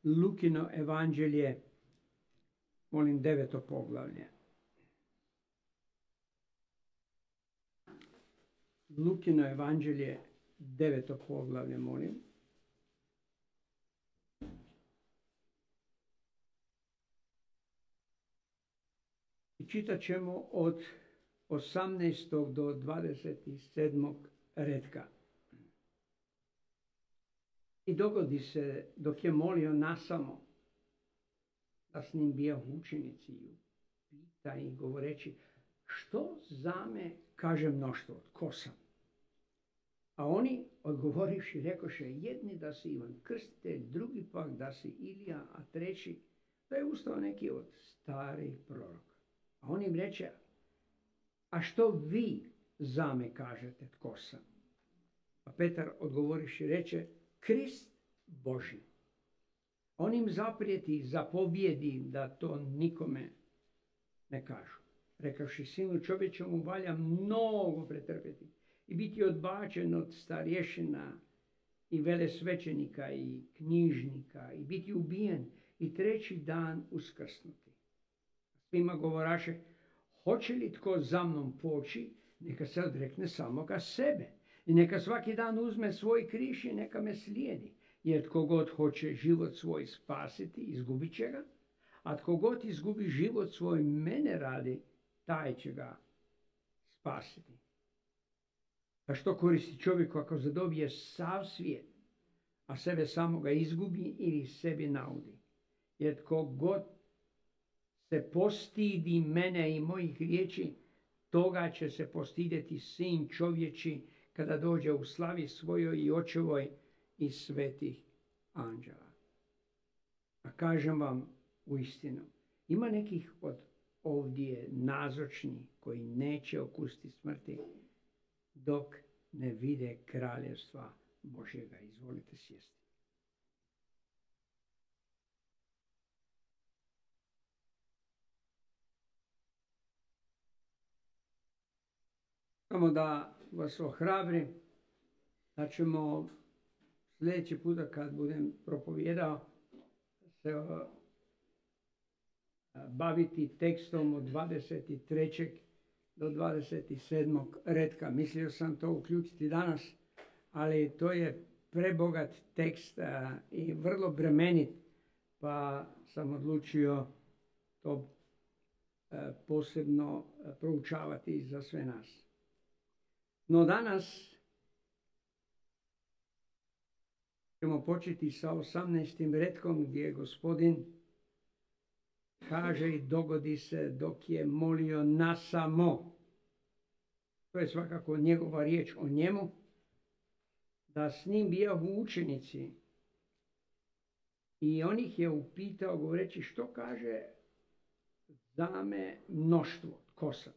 Lukino evanđelje, molim 9. poglavlje. Lukino evanđelje, 9. poglavlje, molim. I čitat ćemo od 18. do 27. redka. I dogodi se, dok je molio nasamo, da s njim bija učenici i pita i govoreći, što zame kaže mnoštvo, tko sam? A oni odgovorivši rekoše, jedni da si Ivan Krstitelj, drugi pak da si Ilija, a treći da je ustao neki od starih proroka. A on im reče, a što vi zame kažete, tko sam? A Petar odgovoriši reče, Krist Božji. On im zaprijeti i zapovjedi da to nikome ne kažu. Rekavši, sinu čovječemu valja mnogo pretrpjeti i biti odbačen od starješina i velesvećenika i knjižnika i biti ubijen i treći dan uskrsnuti. Svima govoraše, hoće li tko za mnom poći, neka se odrekne samoga sebe i neka svaki dan uzme svoj križ i neka me slijedi. Jer tko god hoće život svoj spasiti, izgubit će ga, a tko god izgubi život svoj mene radi, taj će ga spasiti. A što koristi čovjeku ako zadobije sav svijet, a sebe samoga izgubi ili sebi naudi? Jer tko god se postidi mene i mojih riječi, toga će se postidjeti sin čovječi kada dođe u slavi svojoj i očevoj i svetih anđela. A kažem vam u istinu, ima nekih od ovdje nazočnih koji neće okusiti smrti dok ne vide kraljevstva Božjega. Izvolite sjesti. Samo da vas ohrabrim da ćemo sljedeći puta kad budem propovijedao se baviti tekstom od 23. do 27. redka. Mislio sam to uključiti danas, ali to je prebogat tekst i vrlo bremenit, pa sam odlučio to posebno proučavati za sve nas. No danas ćemo početi sa 18. redkom gdje Gospodin kaže i dogodi se dok je molio nasamo. To je svakako njegova riječ o njemu, da s njim bijahu učenici i on ih je upitao govoreći što kaže zame mnoštvo, tko sam?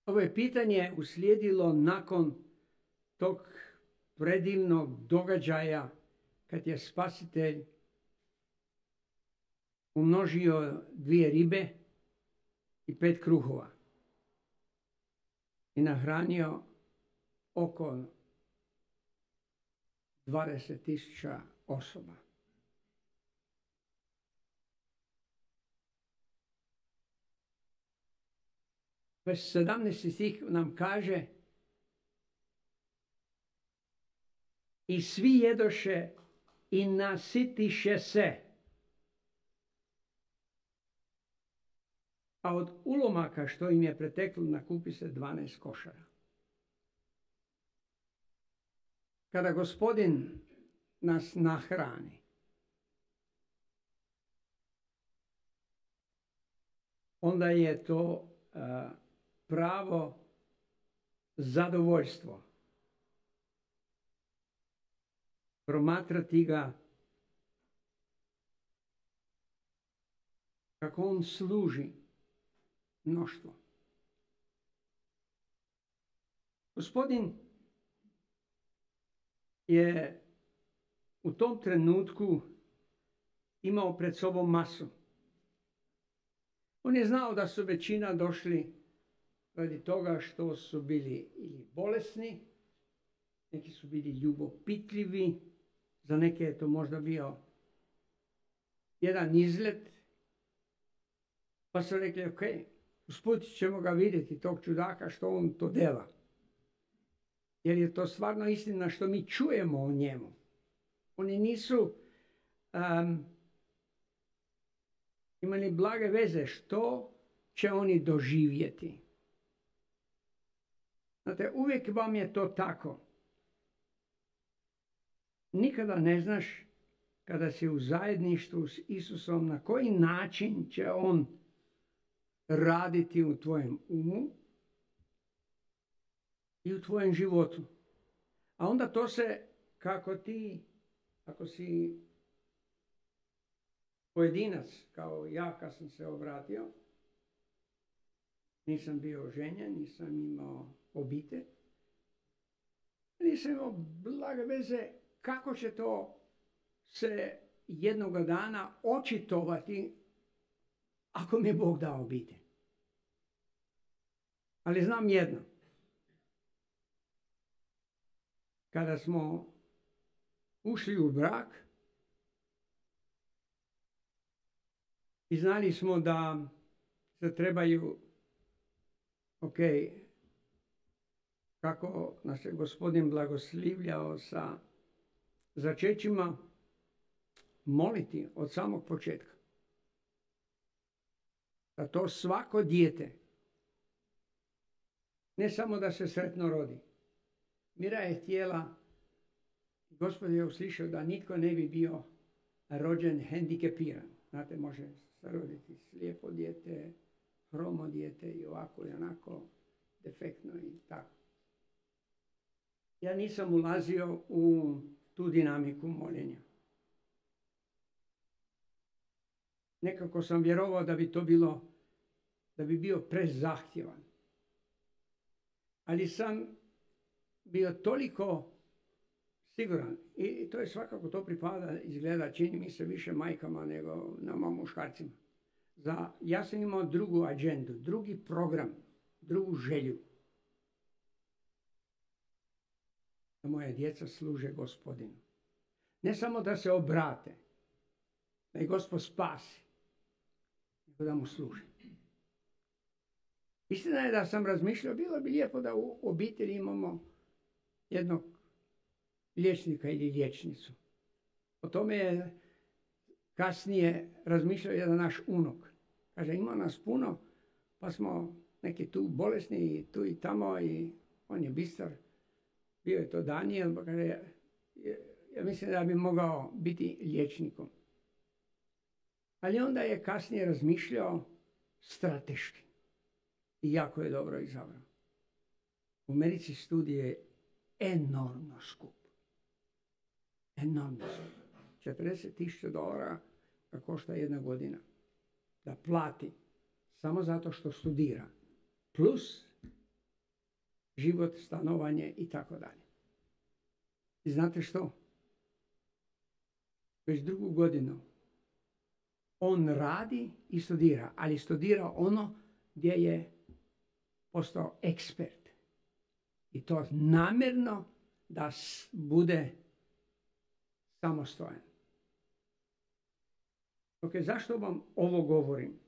Ovo je pitanje uslijedilo nakon tog predivnog događaja kad je Spasitelj umnožio 2 ribe i 5 kruhova i nahranio oko 20.000 osoba. Već 17. stih nam kaže i svi jedoše i nasitiše se. A od ulomaka što im je preteklo nakupi se 12 košara. Kada Gospodin nas nahrani, onda je to pravo zadovoljstvo. Promatrati ga kako on služi mnoštvo. Gospodin je u tom trenutku imao pred sobom masu. On je znao da su većina došli radi toga što su bili ili bolesni Neki su bili ljubopitljivi, za neke je to možda bio jedan izlet, pa su rekli, ok, usput ćemo ga vidjeti, tog čudaka, što on to dela. Jer je to stvarno istina što mi čujemo o njemu. Oni nisu imali blage veze što će oni doživjeti. Znate, uvijek vam je to tako. Nikada ne znaš kada si u zajedništvu s Isusom na koji način će on raditi u tvojem umu i u tvojem životu. A onda to se, kako ti, ako si pojedinac, kao ja kad sam se obratio, nisam bio oženjen, nisam imao obitelj, nisam imao blage veze kako će to se jednoga dana očitovati ako mi je Bog dao obitelj. Ali znam jedno. Kada smo ušli u brak i znali smo da se trebaju, ok, kako nas je Gospodin blagoslivljao sa začećima, moliti od samog početka. Da to svako dijete, ne samo da se sretno rodi. Mira je htjela, Gospod je uslišao da nitko ne bi bio rođen hendikepiran. Znate, može se roditi slijepo dijete, hromo dijete i ovako i onako, defektno i tako. Ja nisam ulazio u tu dinamiku moljenja. Nekako sam vjerovao da bi to bilo, da bi bio prezahtjevan. Ali sam bio toliko siguran, i to je svakako, to pripada, izgleda, čini mi se više majkama nego nama muškarcima. Ja sam imao drugu agendu, drugi program, drugu želju. Da moja djeca služe Gospodinu. Ne samo da se obrate, da ih Gospod spasi, nego da mu služe. Istina je da sam razmišljao, bilo bi lijepo da u obitelji imamo jednog liječnika ili liječnicu. O tome je kasnije razmišljao jedan naš unuk. Kaže, ima nas puno, pa smo neki tu bolesni i tu i tamo i on je bistar. Bio je to Daniel, pa kaže, ja mislim da bi mogao biti liječnikom. Ali onda je kasnije razmišljao strateški. I jako je dobro izabrao. U Americi studij je enormno skup. Enormno skup. $40,000 ga košta jedna godina. Da plati samo zato što studira. Plus život, stanovanje i tako dalje. I znate što? Već drugu godinu on radi i studira, ali studira ono gdje je postao ekspert. I to namjerno da bude samostojan. Ok, zašto vam ovo govorim?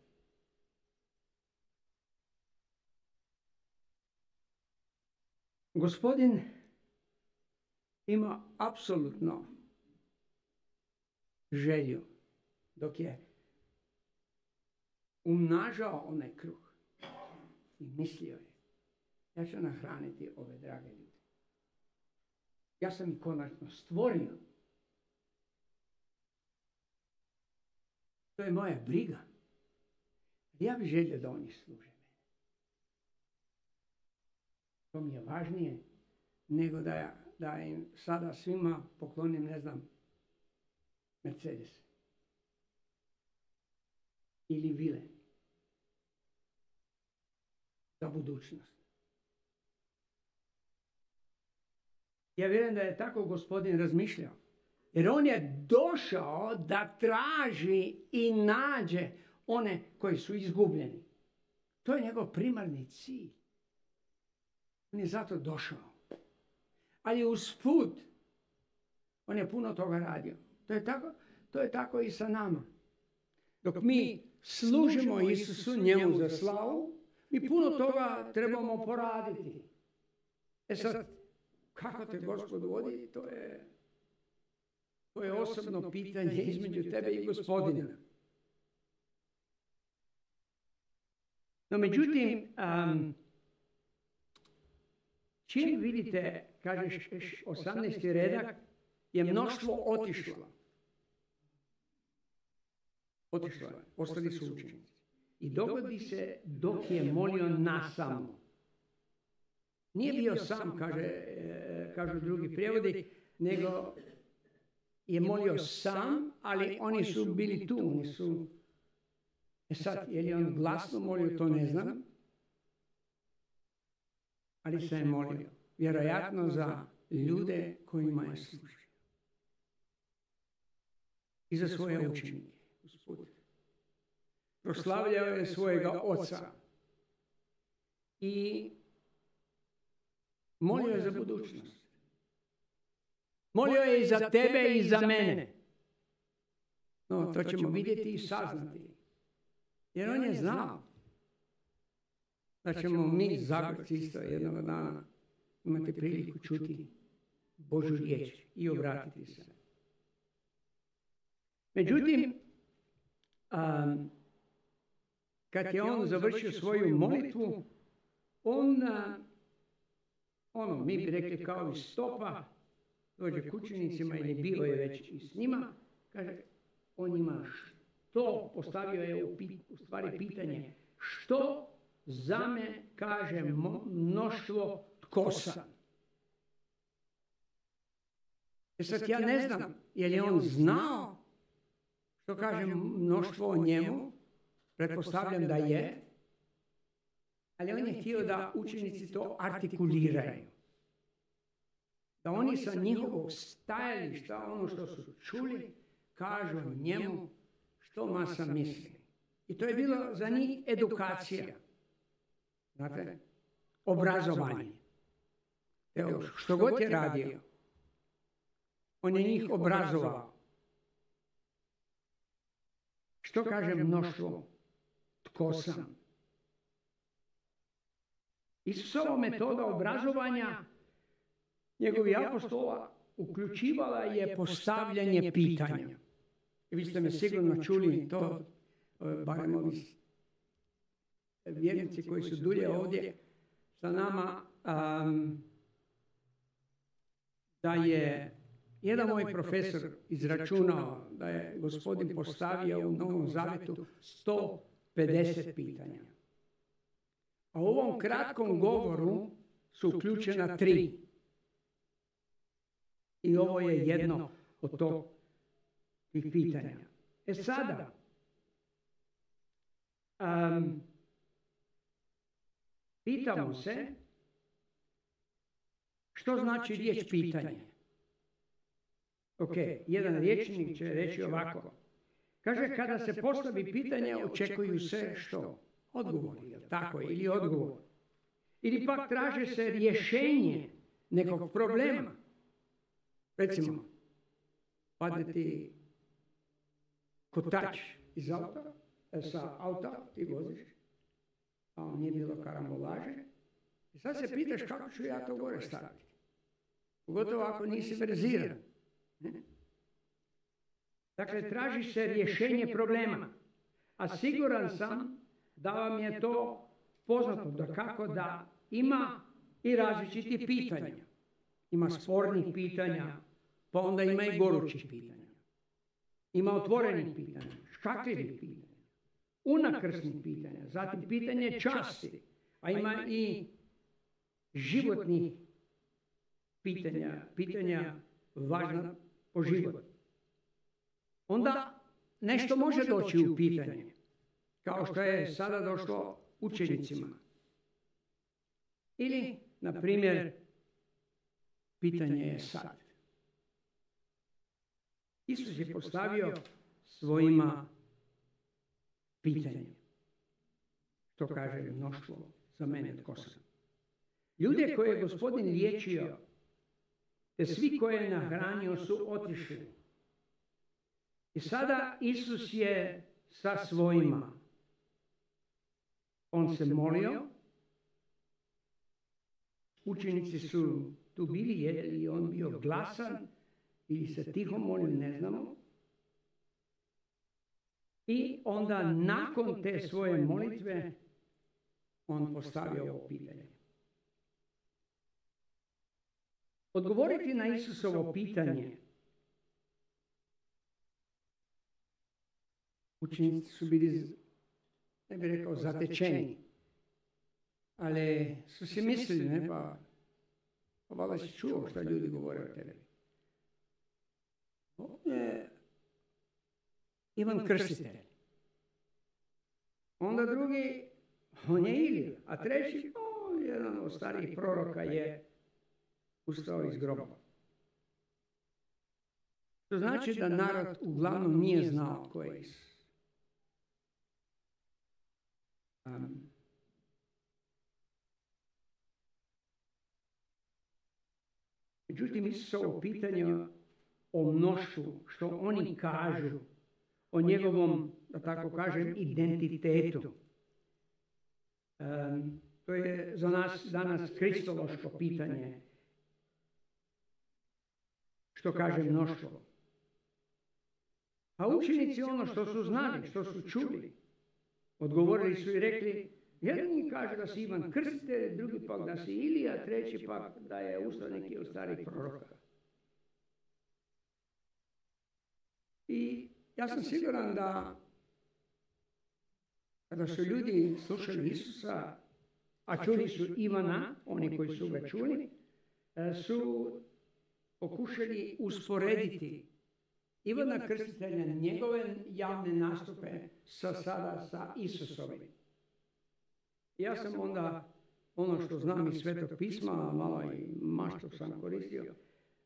Gospodin ima apsolutno želju, dok je umnažao onaj kruh i mislio je, ja ću nahraniti ove drage ljude. Ja sam ih konačno stvorio. To je moja briga. Ja bih želio da oni služe mene. To mi je važnije nego da im sada svima poklonim, ne znam, Mercedes. Ili vile. Za budućnost. Ja vjerujem da je tako Gospodin razmišljao. Jer on je došao da traži i nađe one koji su izgubljeni. To je njegov primarni cilj. On je zato došao. Ali usput, on je puno toga radio. To je tako i sa nama. Dok mi služimo Isusu, njemu za slavu, mi puno toga trebamo poraditi. Sad, kako te Gospod vodi, to je osobno pitanje između tebe i Gospodina. No međutim, čim vidite, kažeš 18. redak, je mnoštvo otišlo. Ostali su učenici. I dogodi se dok je molio nasamo. Nije bio sam, kažu drugi prijevodi, nego je molio sam, ali oni su bili tu. Sad, je li on glasno molio, to ne znam. Ali se je molio. Vjerojatno za ljude kojima je služio. I za svoje učenike. Proslavljao je svojega oca. I molio je za budućnost. Molio je i za tebe i za mene. No, to ćemo vidjeti i saznati. Jer on je znao da ćemo mi Zagorci isto jednog dana imati priliku čuti Božju riječ i obratiti se. Međutim, kad je on završio svoju molitvu, mi bi rekli kao iz stopa, dođe k učenicima ili bio je već i s njima, kaže, on ima što, postavio je u stvari pitanje, što za me kaže mnoštvo tko sam? Sad ja ne znam, je li on znao što kaže mnoštvo o njemu, pretpostavljam da je, ali on je htio da učenici to artikuliraju. Da oni sa njihovog stajališta, ono što su čuli, kažu njemu što masa misli. I to je bilo za njih edukacija. Znate, obrazovanje. Evo, što god je radio, on je njih obrazovao. Što kaže mnoštvo? Tko sam? Isusova metoda obrazovanja njegovih apostola uključivala je postavljanje pitanja. I vi ste me sigurno čuli to, barem ovi vjernici koji su dulje ovdje sa nama, da je jedan moj profesor izračunao da je Gospodin postavio u Novom Zavetu 150 pitanja. A u ovom kratkom govoru su uključena 3. I ovo je jedno od tih pitanja. Sada, pitamo se što znači riječ pitanje. Ok, jedan rječnik će reći ovako. Kaže, kada se postavi pitanje, očekuju se što? Odgovori, tako je, ili odgovor. Ili pak traže se rješenje nekog problema. Recimo, padne ti kotač iz auta, sa auta ti voziš, a nije bilo karambolaže. I sad se pitaš kako ću ja to gore staviti. Pogotovo ako nisi verziran. Dakle, traži se rješenje problema. A siguran sam da vam je to poznato, da kako da ima i različitih pitanja. Ima spornih pitanja, pa onda ima i gorućih pitanja. Ima otvorenih pitanja, škakljivih pitanja, unakrsnih pitanja, zatim pitanje časti, a ima i životnih pitanja važna po život. Onda nešto može doći u pitanje, kao što je sada došlo učenicima. Ili, na primjer, pitanje je sad. Isus je postavio svojima pitanje. Što kaže mnoštvo za mene tko sam. Ljude koje je Gospodin liječio te svi koje je nahranio su otišli. I sada Isus je sa svojima. On se molio, učenici su tu bili, je li on bio glasan ili se tiho molio, ne znamo. I onda nakon te svoje molitve on postavio ovo pitanje. Odgovoriti na Isusovo pitanje. Učenici su bili, ne bih rekao, zatečeni, ali su si mislili, ne, pa valjda si čuo što ljudi govore o tebi. Ovdje Ivan Krstitelj. Onda drugi, on je Ilija, a treći, jedan od starijih proroka je ustao iz groba. To znači da narod uglavnom nije znao tko je Isus. Međutim, Isusovo pitanje o mnoštvu, što oni kažu, o njegovom, da tako kažem, identitetu. To je za nas danas kristološko pitanje. Što kaže mnoštvo? A učenici ono što su znali, što su čuli, odgovorili su i rekli, jedan njih kaže da si Ivan Krstitelj, drugi pak da si Ilija, treći pak da je ustao neki od starih proroka. I ja sam siguran da kada su ljudi slušali Isusa, a čuli su Ivana, oni koji su ga čuli, su pokušali usporediti Ivana Krstitelja, njegove javne nastupe sada sa Isusovim. Ja sam onda, ono što znam iz Svetog pisma, malo i maštu sam koristio,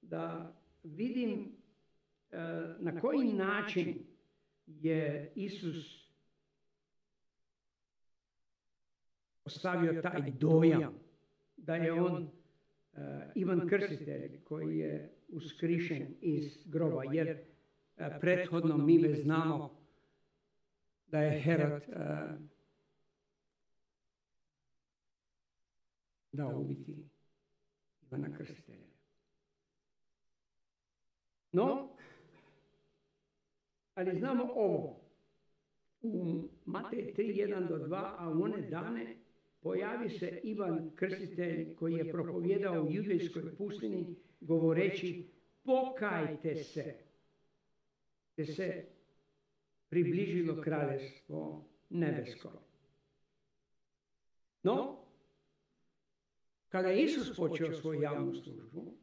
da vidim na koji način je Isus ostavio taj dojam da je on Ivan Krstitelj koji je uskrišen iz groba, jer prethodno mi već znamo da je Herod dao ubiti Ivana Krstitelja. No, ali znamo ovo. U Matej 3:1-2, a u one dane pojavi se Ivan Krstitelj koji je propovjedao u judejskoj pustinji govoreći pokajte se, te se približilo kraljevstvo nebesko. No, kada je Isus počeo svoju javnu službu,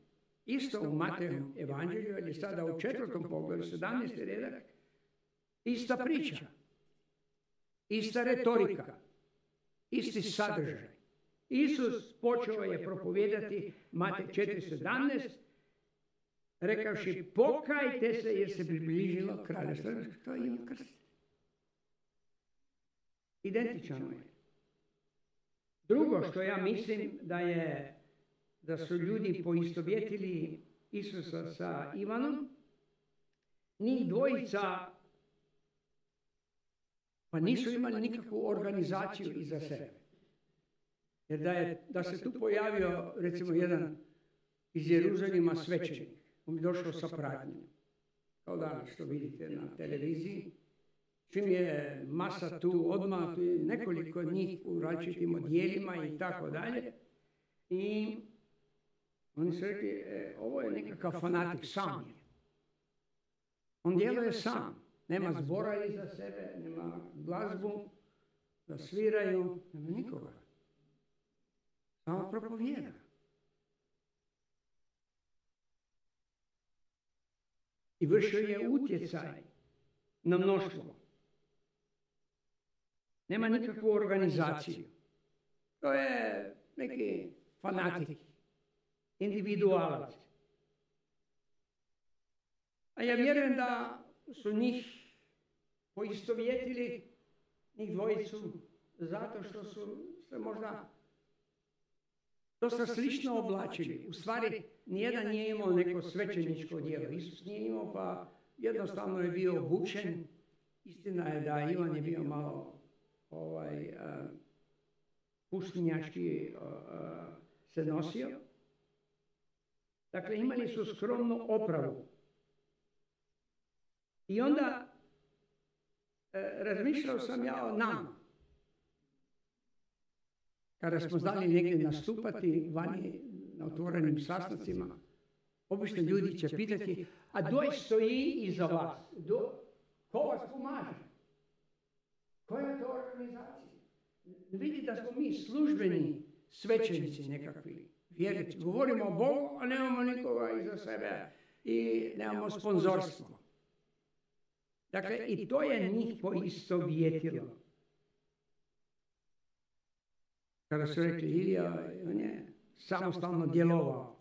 isto u Matejovom evanđelju, ali sada u 4. poglavlju, 17. redak, ista priča, ista retorika, isti sadržaj. Isus počeo je propovijedati Matej 4:17, rekavši pokajte se jer se približilo kraljevstvo. To je Ivan Krstitelj. Identično je. Drugo što ja mislim da su ljudi poistovjetili Isusa sa Ivanom, njih dvojica pa nisu imali nikakvu organizaciju iza sebe. Jer da se tu pojavio recimo jedan iz Jeruzalima svećenik, on bi došao sa pratnjom, kao danas što vidite na televiziji. Čim je masa tu, odmah tu je nekoliko njih u različitim odjelima i tako dalje. I oni su rekli, ovo je nekakav fanatik, sam je. On djeluje sam, nema zbora iza sebe, nema glazbu, da sviraju, nema nikoga. Samo propovijeda. I vršio je utjecaj na mnoštvo. Nema nikakvu organizaciju. To je neki fanatik, individualac. A ja vjerujem da su njih poistovjetili, njih dvojicu, zato što su se možda dosta slično oblačili. U stvari, nijedan nije imao neko svećeničko djelo. Isus nije imao, pa jednostavno je bio obučen. Istina je da Ivan je bio malo pustinjački se nosio. Dakle, imali su skromnu opravu. I onda razmišljao sam ja o nama. Kada smo znali negdje nastupati vani na otvorenim sastancima, obično ljudi će pitati, a doj stoji iza vas? Ko vas pomaže? Koja je to organizacija? Vidi da smo mi službeni svećenici nekakvi, vjernici. Govorimo o Bogu, a nemamo nikoga iza sebe i nemamo sponzorstvo. Dakle, i to je njih poistovjetilo. Kada su rekli Ilija, on je samostalno djelovao.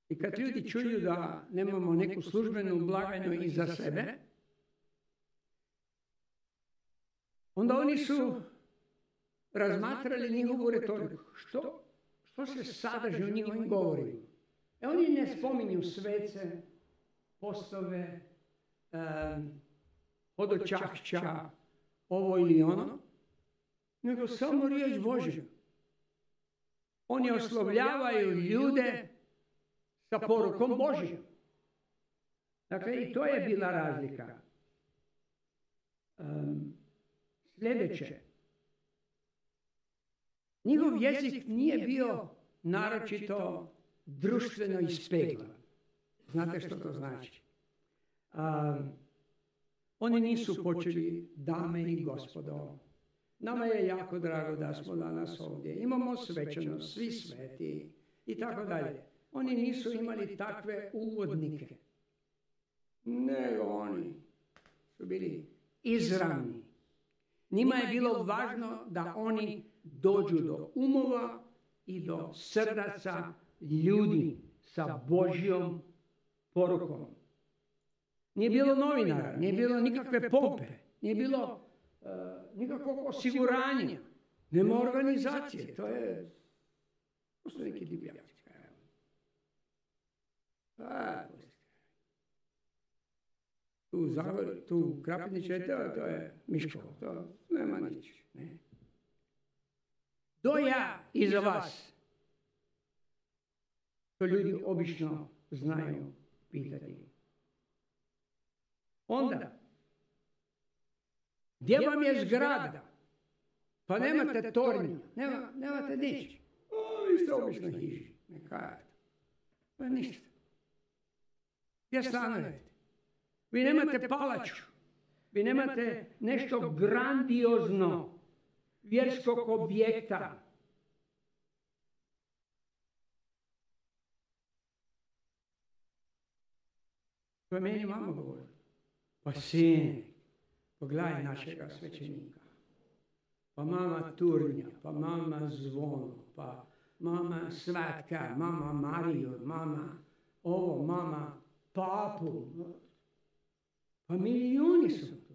I kad ljudi čuju da nemamo neku službenu blagajnu iza sebe, onda oni su razmatrali njihovu retoriku. Što se sadrži u njihovim govorima? Oni ne spominju svece, postove, hodočašća, ovo ili ono, nego samo riječ Božja. Oni oslovljavaju ljude sa porukom Božjom. Dakle, i to je bila razlika. Sljedeće. Njihov jezik nije bio naročito društveno ispeglan. Znate što to znači? Oni nisu počeli, dame i gospodo, nama je jako drago da smo danas ovdje. Imamo svečanost, svi sveti i tako dalje. Oni nisu imali takve uvodnike. Nego oni su bili izravni. Njima je bilo važno da oni dođu do umova i do srdaca ljudi sa Božjom porukom. Nije bilo novinara, nije bilo nikakve pompe, nije bilo nikakvog osiguranja, nema organizacije. To je neki divljaci. Tu Krapiniće, to je Miškovo, to nema nič. Ne. Do ja iza vas. To ljudi obično znaju pitati. Onda, gdje vam je zgrada? Pa nemate tornja, nemate nič. Vi ste obično hiži. To je ništa. Gdje stanujete? Vi nemate palaču. Vi nemate nešto grandiozno vjerskog objekta. To je meni mama govori. Pa sine, pogledaj našega svećenika. Pa mama Turnja, pa mama Zvono, pa mama Svatka, mama Mariju, mama ovo, mama Papu. Pa milijuni su tu.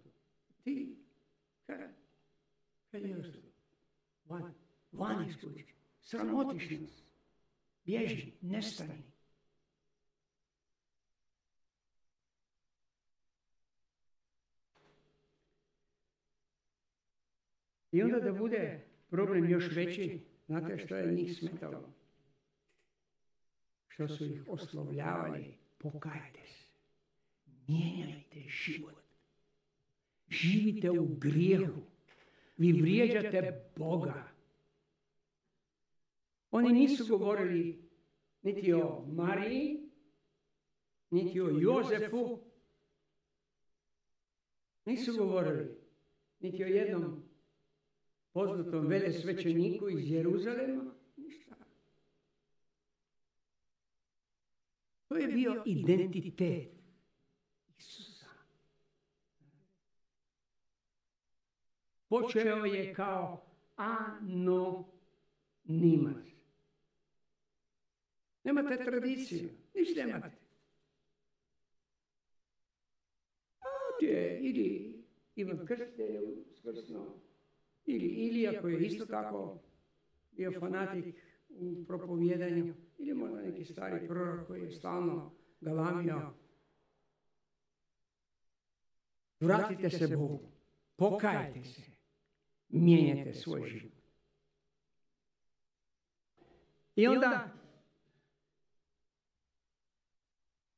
Ti, kaj je to? Van iz kuće. Sramotiš nas. Bježi, nestani. I onda da bude problem još veći, znate što je njih smetalo? Što su ih oslovljavali, pokajte se, mijenjajte život, živite u grijehu, vi vrijeđate Boga. Oni nisu govorili niti o Mariji, niti o Jozefu, nisu govorili niti o jednom poznatom velesvećeniku iz Jeruzalema, ništa. To je bio identitet Isusa. Počeo je kao anonimac. Nemate tradiciju, ništa nemate. Idi Ivan Krstitelj je uskrsnuo, ili Ilija koji je isto tako bio fanatik u propovjedanju, ili možda neki stari prorok koji je stalno galamio. Vratite se Bogu, pokajte se, mijenjajte svoj život. I onda,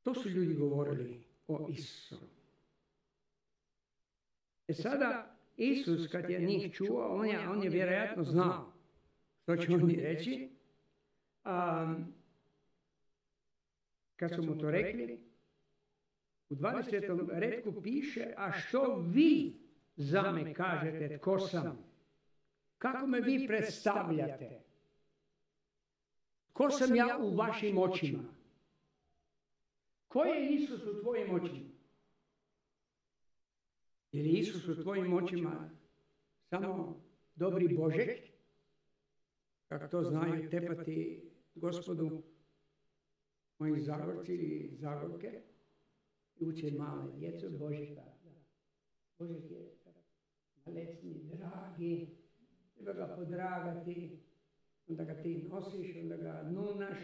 to su ljudi govorili o Isusu. Sada, Isus kad je njih čuo, on je vjerojatno znao što će oni reći. Kad su mu to rekli, u 20. retku piše, a što vi za me kažete tko sam? Kako me vi predstavljate? Ko sam ja u vašim očima? Ko je Isus u tvojim očima? Je li Isus u tvojim očima samo dobri Božek, kako to znaju tepati Gospodu moji Zagorci i Zagorke, i uče male djecu Božeka. Božek je malecni, dragi, treba ga podragati, onda ga ti nosiš, onda ga nunaš.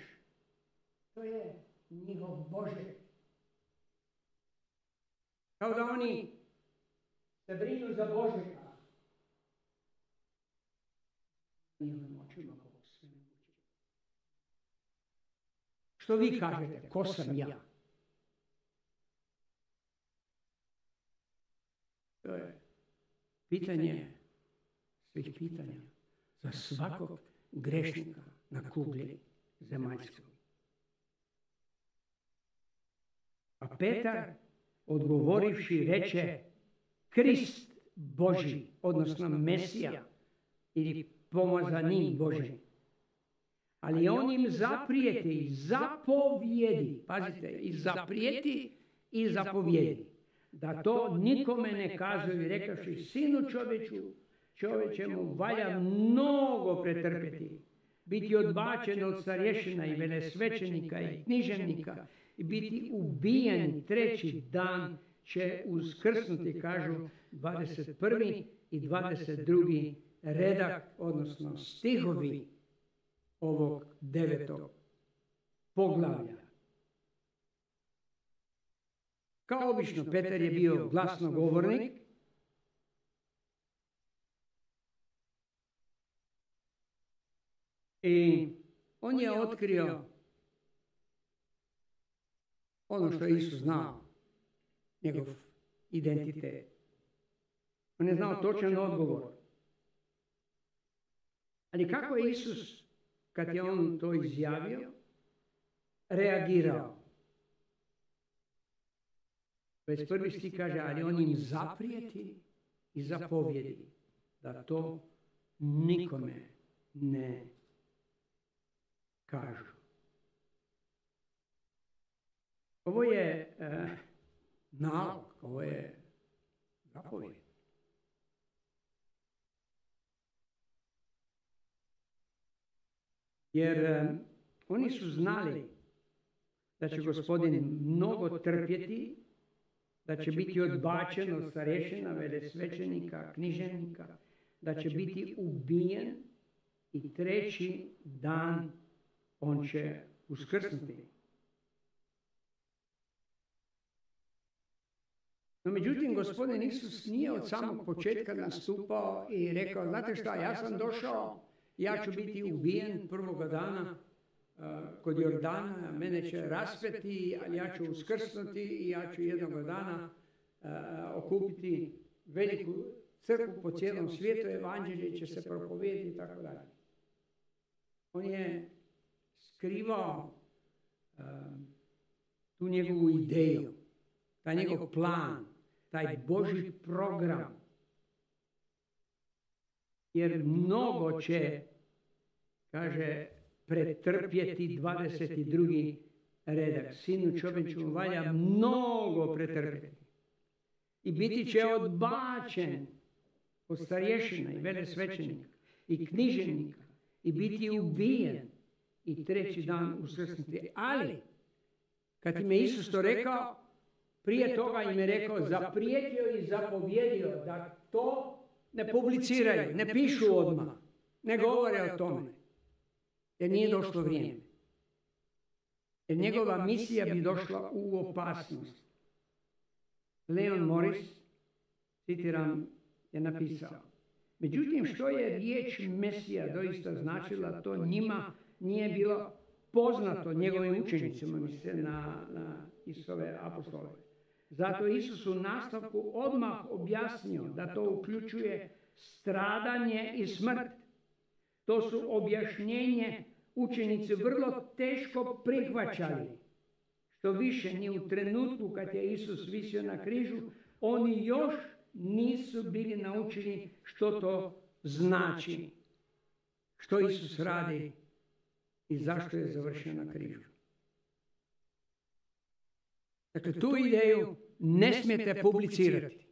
To je njihov Božek. Kao da oni se brinu za Božeka. Njihovim očima Bog sve moguće. Što vi kažete? Ko sam ja? To je pitanje svih pitanja za svakog grešnika na kugli zemaljskoj. A Petar, odgovorivši, reče, Krist Božji, odnosno Mesija ili pomazanik Božji. Ali on im zaprijeti i zapovjedi, pazite, i zaprijeti i zapovjedi, da to nikome ne kazuju, i rekavši, sinu čovječemu valja mnogo pretrpjeti, biti odbačen od starješina i velesvećenika i književnika i biti ubijen, treći dan će uskrsnuti, kažu 21. i 22. redak, odnosno stihovi ovog 9. poglavlja. Kao obično, Petar je bio glasnogovornik i on je otkrio ono što je Isus znao, njegov identitet. On je znao točan odgovor. Ali kako je Isus, kad je on to izjavio, reagirao? 21. stih kaže, ali on im zaprijeti i zapovjedi da to nikome ne kažu. Ovo je nalog, ovo je zapovjed. Jer oni su znali da će Gospodin mnogo trpjeti, da će biti odbačen od starješina, velesvećenika, književnika, da će biti ubijen i treći dan on će uskrsnuti. No međutim, Gospodin Isus nije od samog početka nastupao i rekao, znate šta, ja sam došao, ja ću biti ubijen prvoga dana kod Jordana, mene će raspeti, ali ja ću uskrsnuti i ja ću jednog dana okupiti veliku crkvu po cijelom svijetu, evanđelje će se propovijediti i tako dalje. On je skrivao tu njegovu ideju, taj njegov plan, taj Božji program. Jer mnogo će, kaže, pretrpjeti 22. redak. Sinu čovječu valja mnogo pretrpjeti. I biti će odbačen od starješina i velesvećenika i književnika i biti ubijen i treći dan uskrsnuti. Ali, kad im je Isus to rekao, prije toga im je rekao, zaprijetio i zapovjedio da to ne publiciraju, ne pišu odmah, ne govore o tome, jer nije došlo vrijeme. Jer njegova misija bi došla u opasnost. Leon Morris, citiram, je napisao: međutim, što je riječ Mesija doista značila, to njima nije bilo poznato, njegovim učenicima, misle na Isusove apostole. Zato Isus u nastavku odmah objasnio da to uključuje stradanje i smrt. To su objašnjenje učenici vrlo teško prihvaćali. Što više, ni u trenutku kad je Isus visio na križu, oni još nisu bili naučeni što to znači. Što Isus radi i zašto je završio na križu. Dakle, tu ideju ne smijete publicirati.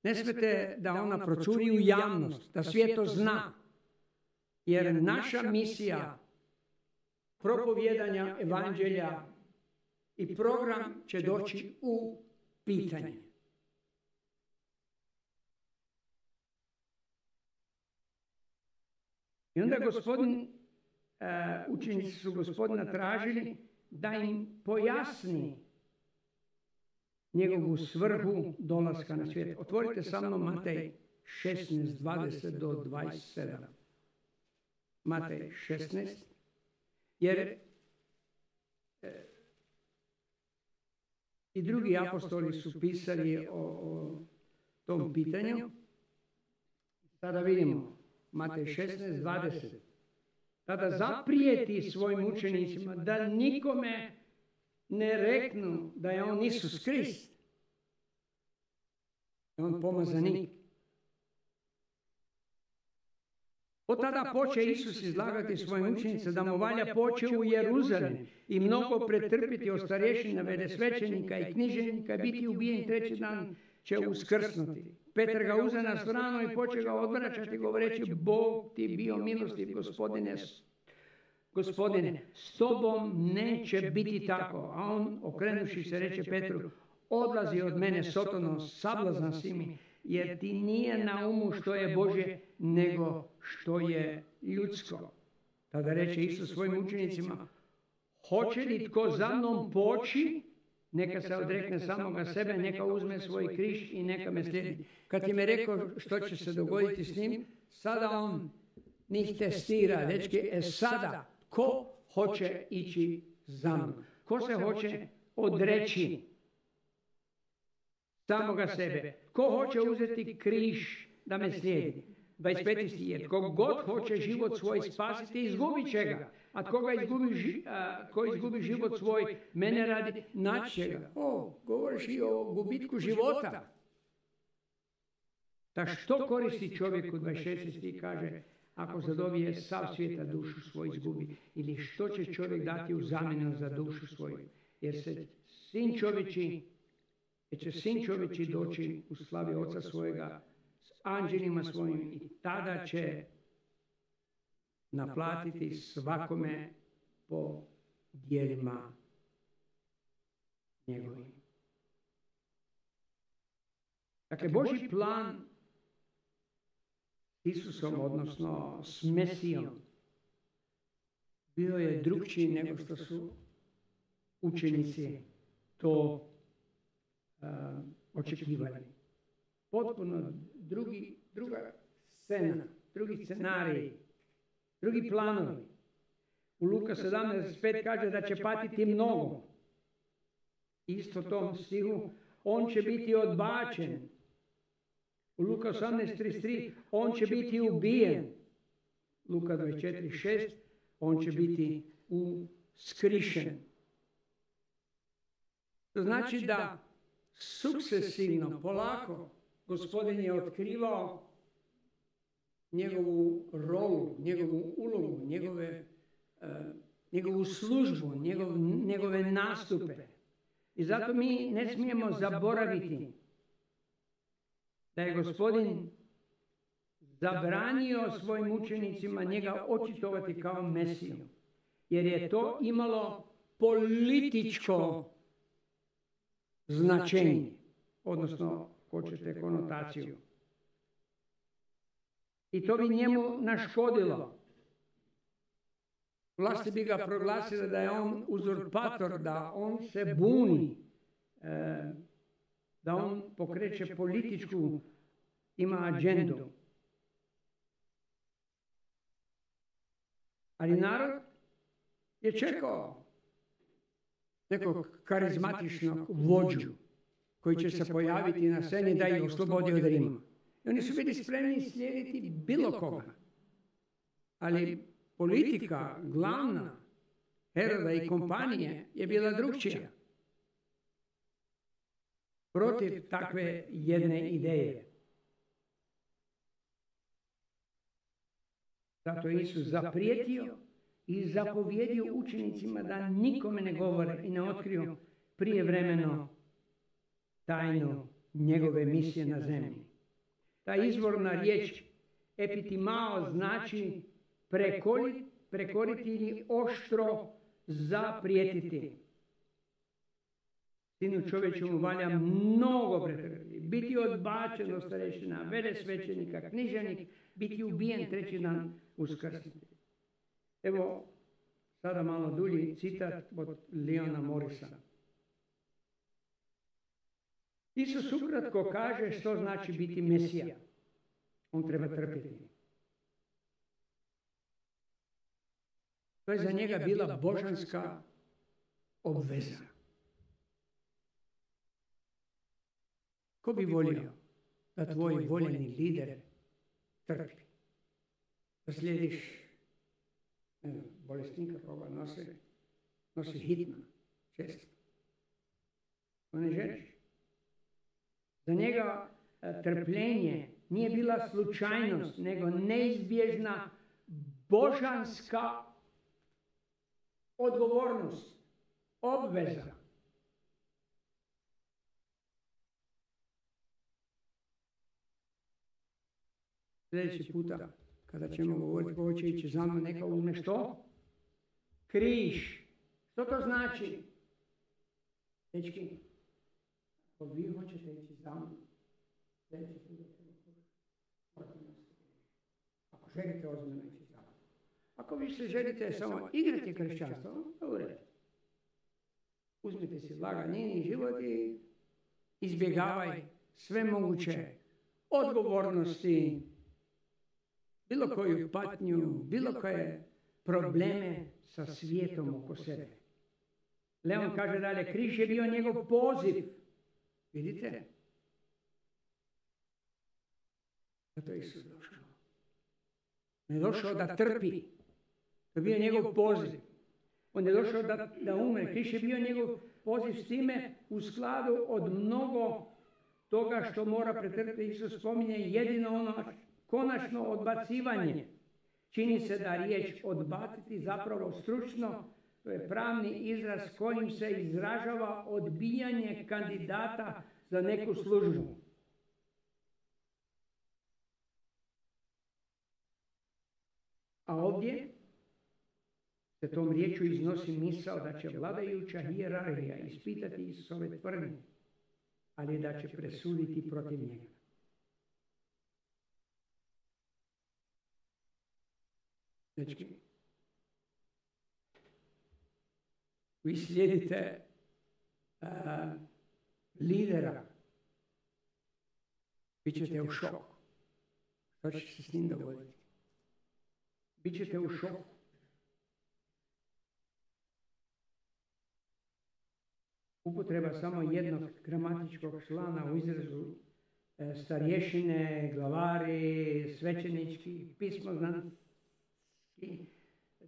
Ne smijete da ona procuri u javnost, da svijet to zna. Jer naša misija propovijedanja evanđelja i program će doći u pitanje. I onda učenici su Gospodina tražili da im pojasni njegovu svrhu dolaska na svijet. Otvorite sa mnom Matej 16, 20 do 27. Matej 16. Jer i drugi apostoli su pisali o tom pitanju. Sada vidimo Matej 16, 20. Tada zaprijeti svojim učenicima da nikome ne reknu da je on Isus Krist. Da je on pomazanik. Od tada poče Isus izlagati svojim učenicima da mu valja poći u Jeruzalem i mnogo pretrpiti od starješina, velesvećenika i književnika, biti ubijen, treći dan će uskrsnuti. Petar ga uze na stranu i poče ga odvraćati govoreći: Bog ti bio milostiv, Gospodine, s tobom neće biti tako. A on, okrenuši se, reče Petru: odlazi od mene, Sotano, sablazan si mi, jer ti nije na umu što je Božje, nego što je ljudsko. Tada reče Isus svojim učenicima: hoće li tko za mnom poći, neka se odrekne samoga sebe, neka uzme svoj križ i neka me slijedi. Kad im je rekao što će se dogoditi s njim, sada on njih testira. Dečki, sada, ko hoće ići za mnom? Ko se hoće odreći samoga sebe? Ko hoće uzeti križ da me slijedi? 25. stih: ko god hoće život svoj spasiti, izgubit će ga. A ko izgubi život svoj, mene radi, naći će ga. Govoriš i o gubitku života. Da što koristi čovjeku, 26. stih kaže, ako zadobije sav svijeta, dušu svoju izgubi? Ili što će čovjek dati u zamjenu za dušu svoju? Jer će sin čovječi doći u slavi Oca svojega s anđelima svojim i tada će naplatiti svakome po djelima njegovim. Dakle, Božji plan s Isusom, odnosno s Mesijom, bio je drukčiji nego što su učenici to očekivali. Potpuno druga scena, drugi scenarij, drugi planovi. U Luka 17:5 kaže da će patiti mnogo. Isto tom stihu, on će biti odbačen. U Luka 18:33 on će biti ubijen. Luka 24:6 on će biti uskrišen. To znači da sukcesivno, polako, Gospodin je otkrivao njegovu rolu, njegovu ulogu, njegovu službu, njegove nastupe. I zato mi ne smijemo zaboraviti da je Gospodin zabranio svojim učenicima njega očitovati kao Mesiju, jer je to imalo političko značenje, odnosno hoćete konotaciju. I to bi njemu naškodilo. Vlasti bi ga proglasile da je on uzurpator, da on se buni, da on pokreće političku, ima agendu. Ali narod je čekao nekog karizmatičnog vođu koji će se pojaviti na sceni da ih oslobodi od Rima. I oni su bili spremni slijediti bilo koga. Ali politika, glavna, Heroda i kompanije je bila drugčija. Protiv takve jedne ideje. Zato je Isus zaprijetio i zapovjedio učenicima da nikome ne govore i ne otkriju prijevremeno tajnu njegove misije na zemlji. Ta izvorna riječ epitimao znači prekoriti ili oštro zaprijetiti. Sinu čovječemu valja mnogo pretrpiti, biti odbačen od starešina, velesvećenika, književnik, biti ubijen treći dan uskrsnuti. Evo sada malo dulji citat od Leona Morrisa. Isus ukratko kaže što znači biti Mesija. On treba trpiti. To je za njega bila božanska obveza. Ko bi volio da tvoj voljeni lider trpi? Da slijediš bolesnika koga nosi hitno, često. To ne želiš. Za njega trpljenje nije bila slučajnost, nego neizbježna božanska odgovornost, obveza. Sljedeći puta, kada ćemo govoriti ko će ići za mnom, neka uzme što? Križ. Što to znači? Dečki, ako vi hoćete ići za mnom, sljedeći puta ako želite ozbiljno ići za mnom. Ako vi se želite samo igrati kršćanstvo, to u redu. Uzmite si laganini život i izbjegavaj sve moguće odgovornosti, bilo koju patnju, bilo koje probleme sa svijetom oko sebe. Leon kaže dalje, križ je bio njegov poziv. Vidite? Zato je Isus došao. On je došao da trpi. To je bio njegov poziv. On je došao da umre. Križ je bio njegov poziv s time u skladu od mnogo toga što mora pretrpiti. Isus spominje jedino ono konačno odbacivanje. Čini se da riječ odbaciti zapravo stručno, to je pravni izraz kojim se izražava odbijanje kandidata za neku službu. A ovdje se tom riječu iznosi misao da će vladajuća hijerarhija ispitati Isusove tvrdnje, ali da će presuditi protiv njega. Dečki, vi slijedite lidera, bit ćete u šoku. Što će se s njim dogoditi? Bit ćete u šoku. Upotreba samo jednog gramatičkog člana u izrazu starješine, glavari, svećenički, pismoznanci,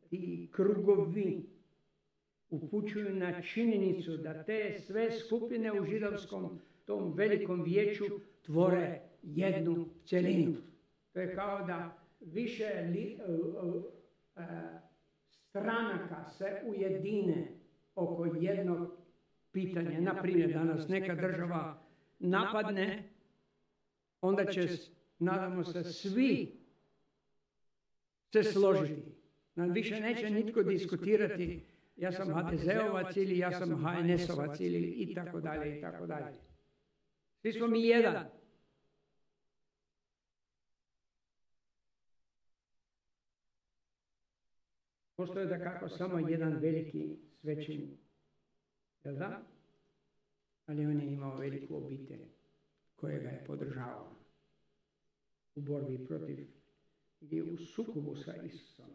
ti krugovi upućuju na činjenicu da te sve skupine u židovskom tom velikom vijeću tvore jednu cjelinu. To je kao da više stranaka se ujedine oko jednog pitanja. Naprimjer, danas neka država napadne, onda će, nadamo se, svi se složiti. Više neće nitko diskutirati ja sam HDZ-ovac ili ja sam HNS-ovac ili i tako dalje i tako dalje. Svi smo mi jedan. Postoje da kako samo jedan veliki svećenik, jel da? Ali on je imao veliku obitelj koja ga je podržavala u borbi protiv i u sukobu sa Isusom.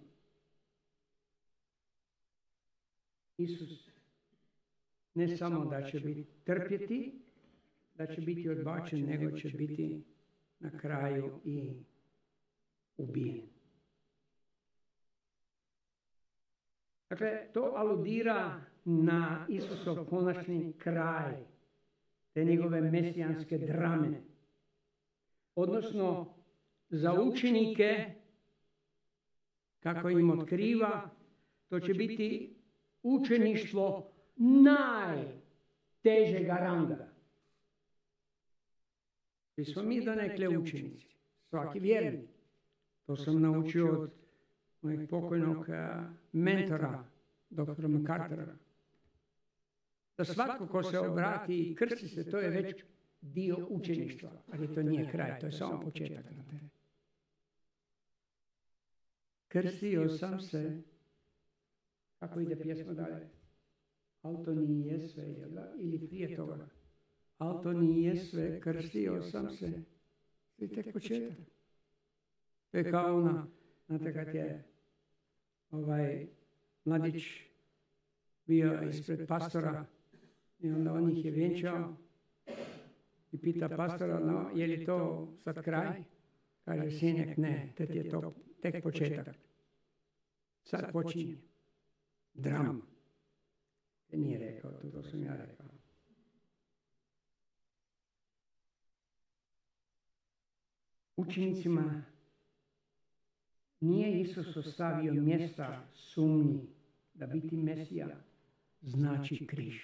Isus ne samo da će biti trpjeti, da će biti odbačen, nego će biti na kraju i ubijen. Dakle, to aludira na Isusov konačni kraj, te njegove mesijanske drame. Odnosno, za učenike, kako im otkriva, to će biti učeništvo najtežega ranga. Svi smo mi donekle učenici, svaki vjernik. To sam naučio od mojeg pokojnog mentora, doktora MacArthura. Da svatko ko se obrati i krsti se, to je već dio učeništva, ali to nije kraj, to je samo početak. Krstio sam se, kako ide pjesma dalje, ali to nije sve, ili prije toga. Ali to nije sve, krstio sam se, to je tek početak. To je kao ona, znate kad je mladić bio ispred pastora i onda on ih je vjenčao i pita pastora, no, je li to sad kraj? Kaže sinek, ne, tek je to tek početak. Sad počinje drama. To nije rekao, to sam ja rekao. Učenicima nije Isus ostavio mjesta sumnji da biti Mesija znači križ.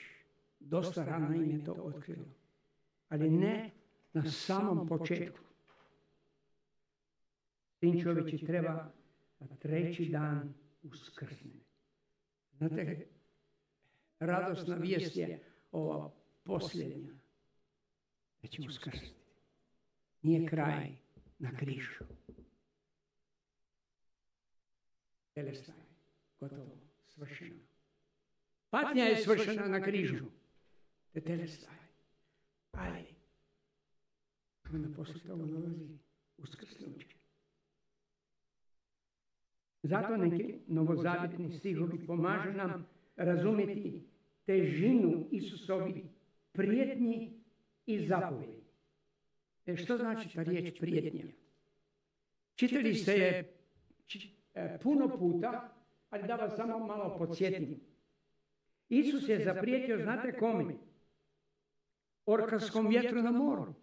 Dosta rano im je to otkrilo. Ali ne na samom početku. Sin čovječi treba na treći dan uskrsne. Znate, radosna vijest je ova posljednja. Da će uskrsiti. Nije kraj na križu. Telestaj, gotovo, svršeno. Patnja je svršena na križu. Te telestaj. Ali, onda poslije toga dolazi uskrsnuće. Zato neki novozavjetni stihovi pomažu nam razumjeti težinu Isusovi prijetnji i zapovjedi. Što znači ta riječ prijetnja? Čitali ste je puno puta, ali da vas samo malo podsjetim. Isus je zaprijetio, znate kome? Orkanskom vjetru na moru.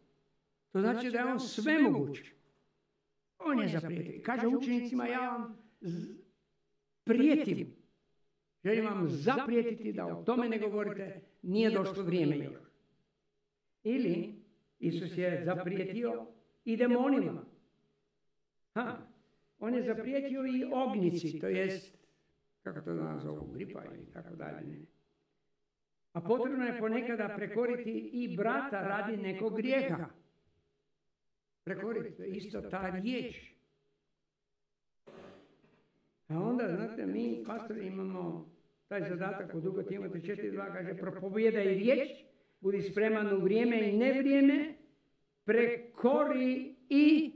To znači da je on svemoguć. On je zaprijetio. Kaže učenicima, ja vam prijetim. Želim vam zaprijetiti da o tome ne govorite, nije došlo vrijeme još. Ili Isus je zaprijetio i demonima. On je zaprijetio i ognjici, to jest, kako to danas zovu, gripa ili tako dalje. A potrebno je ponekada prekoriti i brata radi nekog grijeha. Prekoriti, to je isto ta riječ. A onda, znate, mi pastori imamo taj zadatak u 2. Timotej 4:2 kaže propovijedaj riječ, budi spreman u vrijeme i nevrijeme, prekori i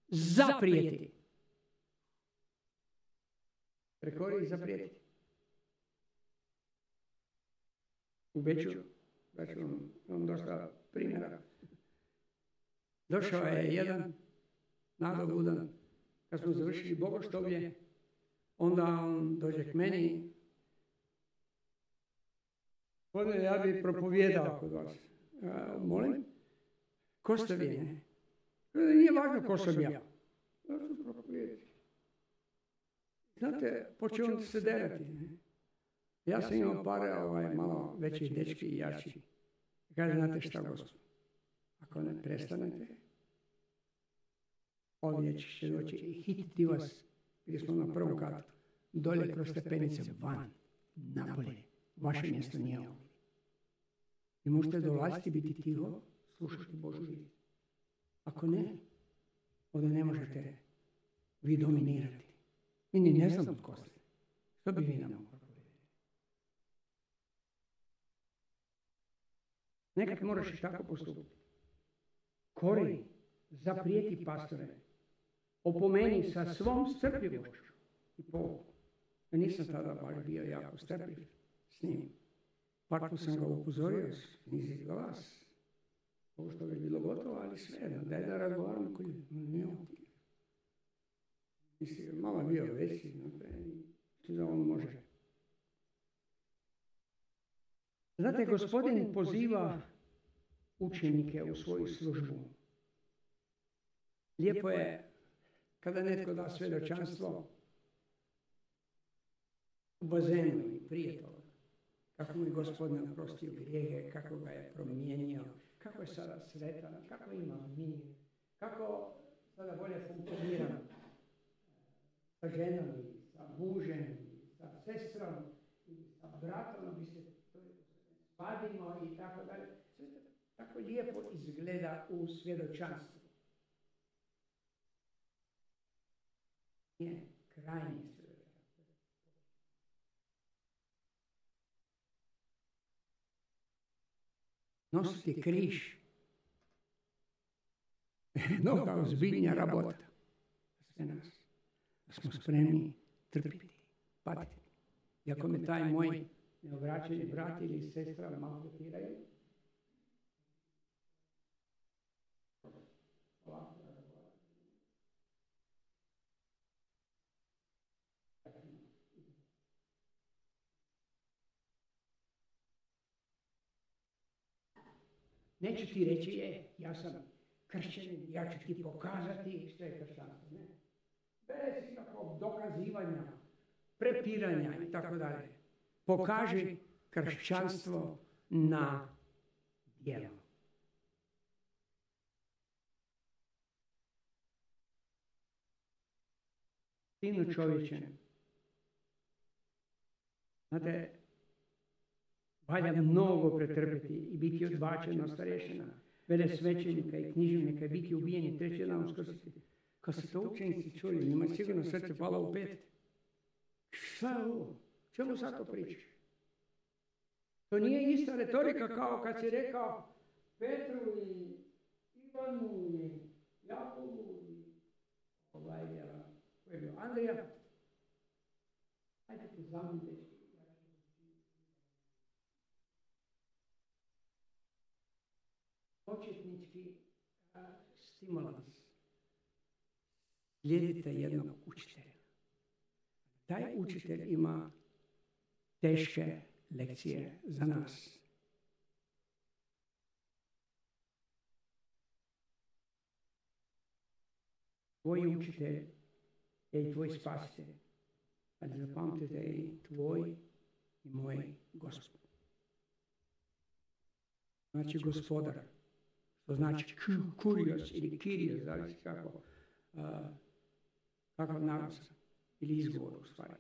zaprijeti. Prekori i zaprijeti. U Beču, da ću vam dosta primjera. Došao je jedan nadobudan, kad smo završili bogoštovlje, onda on dođe k meni. Gospodine, ja bih propovijedao kod vas. Molim? Ko ste vi? Nije važno ko sam ja. Ja ću propovijedati. Znate, počeo on se derati. Ja sam imao pare malo veći dečki i jači. Kaže, znate šta, gospod? Ako ne prestanete, ovdje će doći i hititi vas, gdje smo na prvom katu, dolje kroz stepenice van. napolje. Vaše mjesto nije ovdje. Vi možete dolaziti, biti tiho, slušati Božju riječ. Ako ne, onda ne možete vi dominirati. Mi ni ne znamo tko ste. Što bi vi nam mogli? Nekad moraš i tako postupiti. Kori, zaprijeti pastore. Opomeni sa svom strpljivošću. I povukao. Ja nisam tada baš bio jako strpljiv s njim. Par put sam ga upozorio, snizi glas. Ovo što bi bilo gotovo, ali sve, daj da razgovaramo koji nije ovdje. Mislim, malo bio veći, što da on može. Znate, Gospodin poziva učenike u svoju službu. Lijepo je kada netko da svjedočanstvo u bazenu i prije toga. Kako mu je Gospodin oprostio grijehe, kako ga je promijenio, kako je sada sretan, kako ima mir, kako sada bolje funkcionira sa ženom, sa mužem, sa sestrom, sa bratom, bi se spadimo i tako dalje. Sve tako lijepo izgleda u svjedočanstvu. Je krajnji svjedočanstvo. Nositi križ. Mnoga ozbiljnija rabota. Sve nas. Da smo spremni trpiti, patiti. Iako me taj moj neobraćeni brat ili sestra maltretiraju, neću ti reći, ja sam kršćanin, ja ću ti pokazati što je kršćanstvo. Ne. Bez ikakvog dokazivanja, prepiranja i tako dalje. Pokaži kršćanstvo na djelu. Sinu čovječe, znate, valja mnogo pretrpiti i biti odbačen od starješina, velesvećenika i književnika i biti ubijeni, treći dan uskrsiti. Kad su to učenici čuli, njima je sigurno srce palo u pet. Šta je ovo? Čemu sad to pričaš? To nije ista retorika kao kad si rekao Petru i Ivanu i Jakovu i Andrija. Hajde ti zamite. Početnički stimulans. Slijedite jednog učitelja. Taj učitelj ima teške lekcije za nas. Tvoj učitelj je i tvoj spasitelj. Ali zapamtite i tvoj i moj Gospod. Znači gospodar. To znači kurios ili kirios, zavisi kakav naglasak ili izgovor u stvari.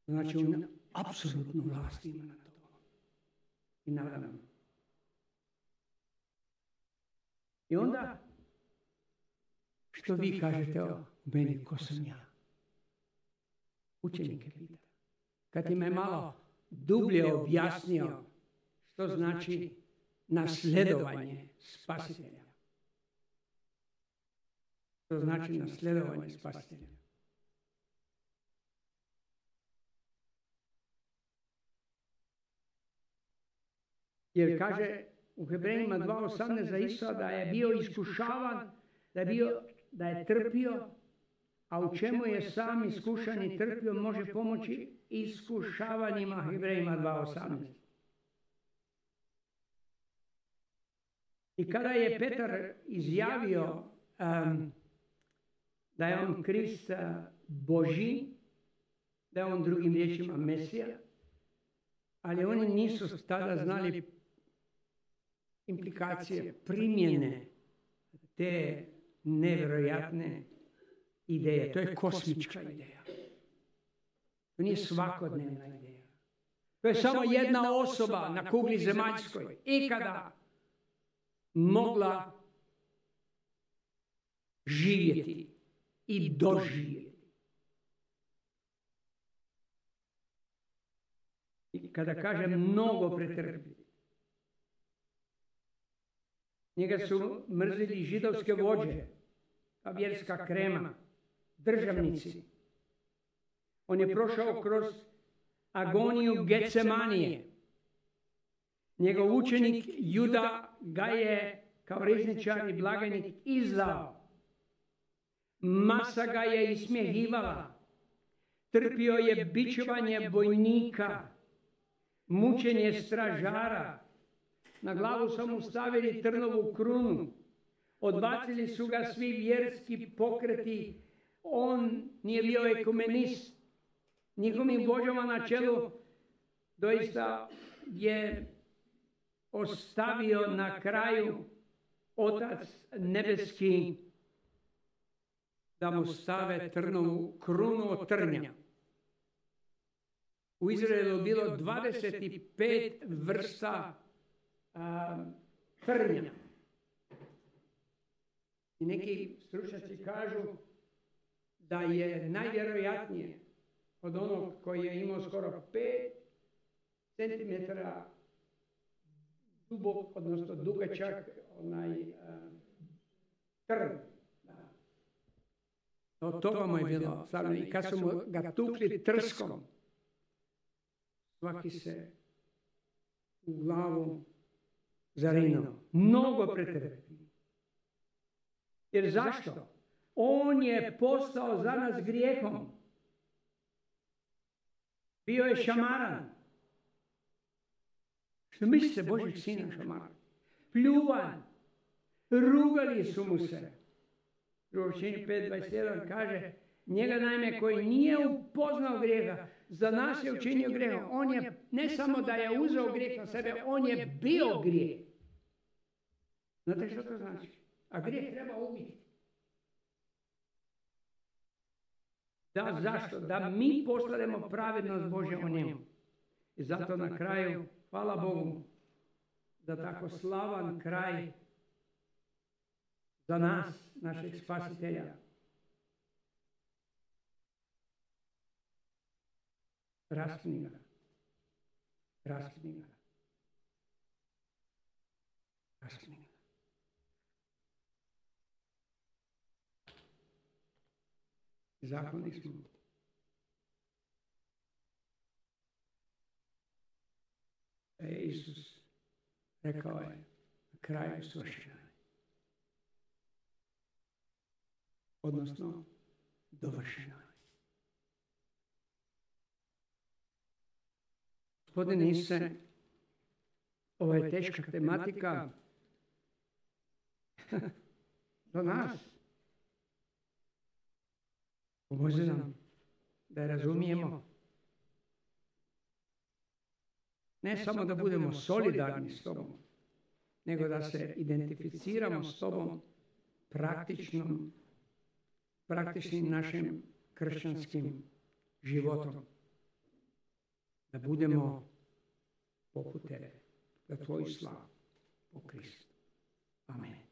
Znači on apsolutnu vlast ima na to. I naravno. I onda, što vi kažete o meni, ko sam ja? Učenike pita. Kad im je malo dublje objasnio što znači nasledovanje spasitelja. Što znači nasledovanje spasitelja. Jer kaže u Hebrejima 2.18 za Isusa da je bio iskušavan, da je trpio, a u čemu je sam iskušan i trpio može pomoći iskušavanjima. Hebrejima 2.18. I kada je Petar izjavio da je on Krist Božji, da je on drugim riječima Mesija, ali oni nisu tada znali implikacije primjene te nevjerojatne ideje. To je kosmička ideja. To nije svakodnevna ideja. To je samo jedna osoba na kugli zemaljskoj ikada mogla živjeti i doživjeti. I kada kažem mnogo pretrpiti, njega su mrzili židovske vođe, ta vjerska krema, državnici. On je prošao kroz agoniju Getsemanije. Njegov učenik Juda ga je kao rizničar i blagajnik izdao. Masa ga je ismjehivala. Trpio je bičovanje vojnika, mučenje stražara. Na glavu su mu stavili trnovu krunu. Odbacili su ga svi vjerski pokreti. On nije bio ekumenist. Njihovim vođama na čelu doista je ostavio na kraju Otac nebeski da mu stave trnovu krunu od trnja. U Izraelu bilo 25 vrsta trnja. I neki stručnjaci kažu da je najvjerojatnije od onog koji je imao skoro 5 cm dubok, odnosno dugačak trn. Od toga mu je bilo stavljeno. I kad su mu ga tukli trskom, svaki se u glavu zarinuo. Mnogo pretrpio. Jer zašto? On je postao za nas grijehom. Bio je šamaran. Što mislite Božjeg sina šamaran? Pljuvan. Rugali su mu se. Drugovčini 5.21 kaže, njega naime koji nije upoznao grijeha, za nas je učinio grijeh. On je ne samo da je uzeo grijeh na sebe, on je bio grijeh. Znate što to znači? A grijeh treba ubiti. Da, zašto? Da mi postanemo pravednost Božja u njemu. I zato na kraju, hvala Bogu, za tako slavan kraj za nas, našeg spasitelja. Raspni ga. Raspni ga. Raspni ga. Zahvalni smo. Isus rekao je, na kraju svršeno je. Odnosno, dovršeno je. Gospodine Isuse, ovo je teška tematika za nas. Pomozi nam da je razumijemo. Ne samo da budemo solidarni s Tobom, nego da se identificiramo s Tobom praktičnim našim kršćanskim životom. Da budemo poput Tebe, za Tvoju slavu, po Kristu. Amen.